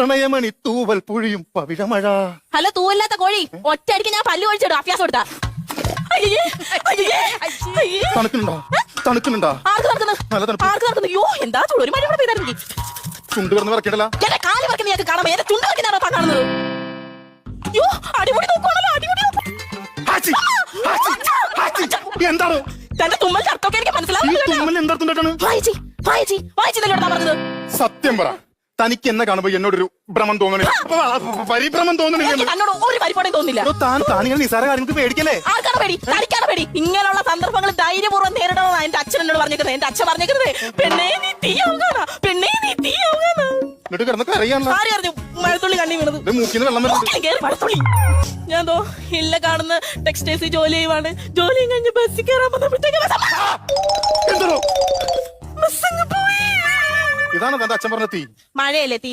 പ്രണയമണി തൂവൽ പുഴിയും പവിഴമഴ. ഹലോ, തൂവല്ലാത്ത കോഴി, ഒറ്റയടിക്ക് ഞാൻ പല്ല് ഒഴിച്ചിടും. അഭ്യാസം കൊടുത്താ തണുക്കുന്നുണ്ടോ? തണുക്കുന്നുണ്ടോ? ആർക്ക് നടക്കുന്നു? നല്ല തണുപ്പ്. ആർക്ക് നടക്കുന്നു? യോ, എന്താ ചൂട്. ഒരു മണി കൂടെ പെയ്തായിരുന്നു. ചുണ്ട് കിടന്ന് വരക്കണ്ടല്ലോ. എന്റെ കാല് വരക്കുന്ന ഞങ്ങൾക്ക് കാണാം. എന്റെ ചുണ്ട് വരക്കുന്നതാണോ താൻ കാണുന്നത്? യോ, അടിപൊളി നോക്കുവാണല്ലോ. അടിപൊളി എന്താണ് തന്റെ തുമ്മൽ ചർത്തൊക്കെ എനിക്ക് മനസ്സിലാവും. എന്താ വായിച്ചില്ലല്ലോ പറഞ്ഞത്. സത്യം പറ, തനിക്ക് എന്നെ കാണുമ്പോ എന്നോടൊരു ഭ്രമം തോന്നണില്ല, പരിഭ്രമം തോന്നണില്ല. എന്നോട് ഒരു പരിപാടിയും തോന്നില്ല. താനിങ്ങനെ നിസാര കാര്യങ്ങൾക്ക് പേടിക്കല്ലേ? ആർക്കാണ് പേടി? തനിക്കാണ് പേടി. ഇങ്ങനെയുള്ള സന്ദർഭങ്ങൾ ധൈര്യപൂർവ്വം നേരിടണമെന്നാണ് എന്റെ അച്ഛൻ എന്നോട് പറഞ്ഞേക്കുന്നത്. എന്റെ അച്ഛൻ പറഞ്ഞേക്കുന്നത് പെണ്ണേ നീ തീയാവുകയാണ്, പെണ്ണേ നീ തീയാവുകയാണ്. എന്നിട്ട് കിടന്ന് കരയാണല്ലോ. ആര് പറഞ്ഞു മഴത്തുള്ളി കണ്ണി വീണത്? മൂക്കിന്ന് വെള്ളം മഴത്തുള്ളി. ഞാൻ തോ ഇല്ല കാണുന്ന ടെക്സ്റ്റൈൽസിൽ ജോലി ചെയ്യുവാണ്. ജോലിയും കഴിഞ്ഞ് ബസ്സിൽ കയറാൻ വന്നപ്പോഴത്തേക്ക് എന്തോ ഇതാണ് തന്റെ അച്ഛൻ പറഞ്ഞ തീ. മഴയല്ലേ തീ.